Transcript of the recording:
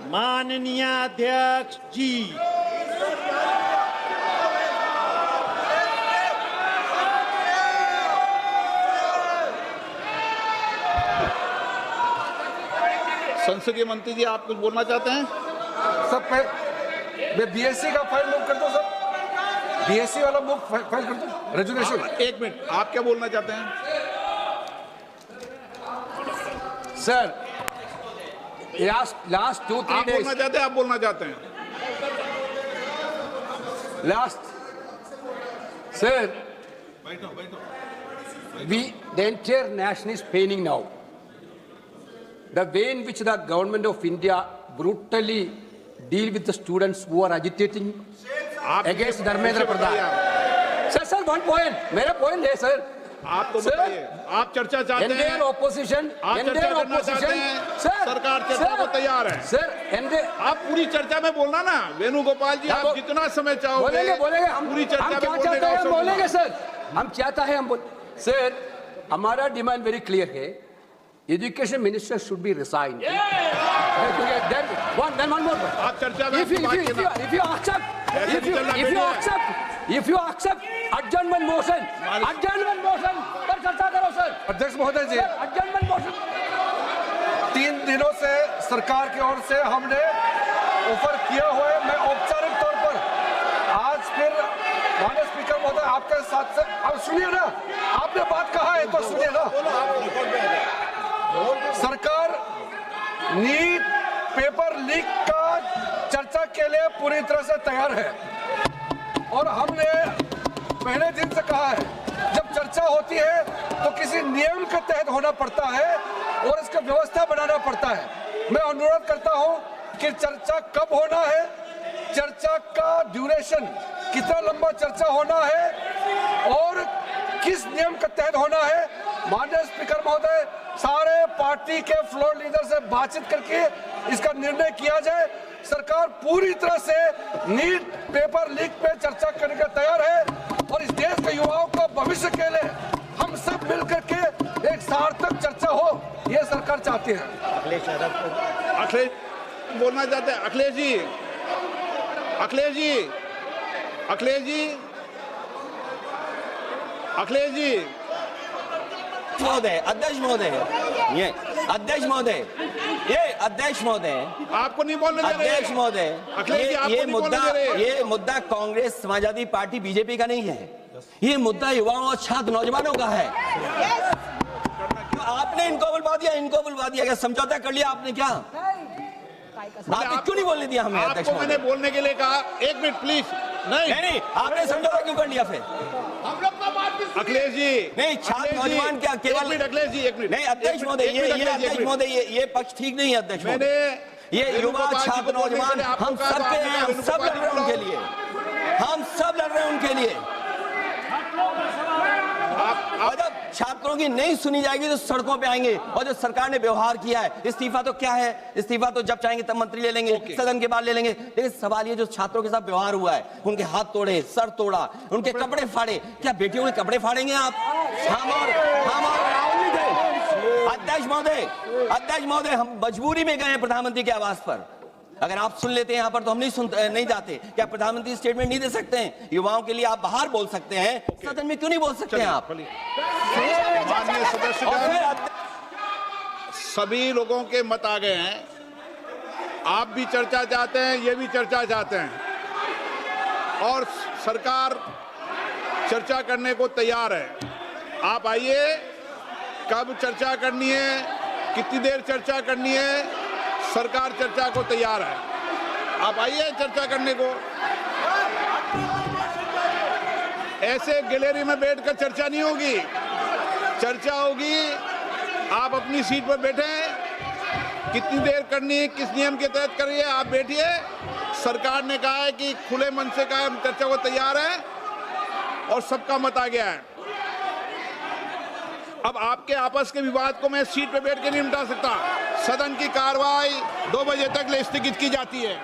माननीय अध्यक्ष जी, संसदीय मंत्री जी, आप कुछ बोलना चाहते हैं? सब मैं बीएससी का फाइल मूव कर दो सर, बीएससी वाला मूव फाइल कर दो रेजुलेशन। एक मिनट, आप क्या बोलना चाहते हैं? सर लास्ट 2-3 आप days बोलना चाहते हैं? आप बोलना चाहते हैं? last sir the entire nation is paining now. The way in which the government of India brutally deal with the students who are agitating against Dharmendra Pradhan. Sir, one point. मेरा point है sir. आप तो बताइए, आप चर्चा चाहते हैं? Indian opposition, आप चर्चा करना चाहते हैं? सरकार चर्चा को तैयार है। सर आप पूरी चर्चा में बोलना ना, वेणुगोपाल जी, आप जितना समय चाहोगे बोलेंगे हम पूरी चर्चा में क्या चाहते हैं हम बोलेंगे सर, हम चाहता है हम सर, हमारा डिमांड वेरी क्लियर है, education minister should be resign. Then one more. आप चर्चा में if you accept adjournment motion पर चर्चा करो सर। अध्यक्ष महोदय जी, adjournment motion 3 दिनों से सरकार की ओर से हमने ऑफर किया हुआ है, मैं औपचारिक तौर पर आज फिर माननीय स्पीकर महोदय आपके साथ से, अब सुनिए ना, आपने बात कहा है तो सुनिए ना। सरकार नीट पेपर लीक का चर्चा के लिए पूरी तरह से तैयार है और हमने पहले दिन से कहा है, जब चर्चा होती है तो किसी नियम के तहत होना पड़ता है और इसका व्यवस्था बनाना पड़ता है। मैं अनुरोध करता हूं कि चर्चा कब होना है, चर्चा का ड्यूरेशन कितना लंबा चर्चा होना है और किस नियम के तहत होना है। माननीय स्पीकर महोदय, सारे पार्टी के फ्लोर लीडर से बातचीत करके इसका निर्णय किया जाए। सरकार पूरी तरह से नीट पेपर लीक पे चर्चा करने के तैयार है और इस देश के युवाओं का भविष्य के लिए हम सब मिलकर के एक सार्थक चर्चा हो, ये सरकार चाहती है। अखिलेश बोलना चाहते हैं? अखिलेश जी, अखिलेश जी, अखिलेश जी, अखिलेश जी, महोदय, अध्यक्ष महोदय, ये अध्यक्ष महोदय, ये अध्यक्ष महोदय, आपको नहीं बोलने दे रहे। अध्यक्ष महोदय, ये मुद्दा कांग्रेस, समाजवादी पार्टी, बीजेपी का नहीं है, ये मुद्दा युवाओं और छात्र नौजवानों का है। तो आपने इनको बुलवा दिया, क्या समझौता कर लिया आपने? क्या आपने क्यों नहीं बोलने दिया हमें? अध्यक्ष आपको मैंने बोलने के लिए कहा, एक मिनट प्लीज। नहीं, आपने समझौता क्यों कर लिया फिर? अखिलेश जी, नहीं, छात्र नौजवान क्या केवल? अखिलेश जी, एक मिनट। नहीं अध्यक्ष महोदय, अध्यक्ष महोदय, ये पक्ष ठीक नहीं है अध्यक्ष महोदय। ये युवा छात्र नौजवान हम सब के हैं, हम सब लड़ रहे हैं उनके लिए, हम सब लड़ रहे हैं उनके लिए। और जब छात्रों की नहीं सुनी जाएगी तो सड़कों पे आएंगे। और जो सरकार ने व्यवहार किया है, इस्तीफा तो क्या है, इस्तीफा तो जब चाहेंगे तब मंत्री ले लेंगे, सदन के बाद ले लेंगे। लेकिन सवाल ये जो छात्रों के साथ व्यवहार हुआ है, उनके हाथ तोड़े, सर तोड़ा, उनके कपड़े फाड़े, क्या बेटियों के कपड़े फाड़ेंगे आप? हम और राहुल जी थे। अध्यक्ष महोदय, हम मजबूरी में गए हैं प्रधानमंत्री के आवास पर। अगर आप सुन लेते हैं यहाँ पर तो हम नहीं जाते। क्या प्रधानमंत्री स्टेटमेंट नहीं दे सकते हैं? युवाओं के लिए आप बाहर बोल सकते हैं, सदन में क्यों नहीं बोल सकते हैं आप? माननीय सदस्यगण, सभी लोगों के मत आ गए हैं। आप भी चर्चा चाहते हैं, ये भी चर्चा चाहते हैं और सरकार चर्चा करने को तैयार है। आप आइए, कब चर्चा करनी है, कितनी देर चर्चा करनी है, सरकार चर्चा को तैयार है। आप आइए चर्चा करने को। ऐसे गैलरी में बैठकर चर्चा नहीं होगी, चर्चा होगी। आप अपनी सीट पर बैठे, कितनी देर करनी है, किस नियम के तहत करिए, आप बैठिए। सरकार ने कहा है कि खुले मन से कहा हम चर्चा को तैयार है और सबका मत आ गया है। अब आपके आपस के विवाद को मैं सीट पर बैठ के नहीं मिटा सकता। सदन की कार्रवाई 2 बजे तक स्थगित की जाती है।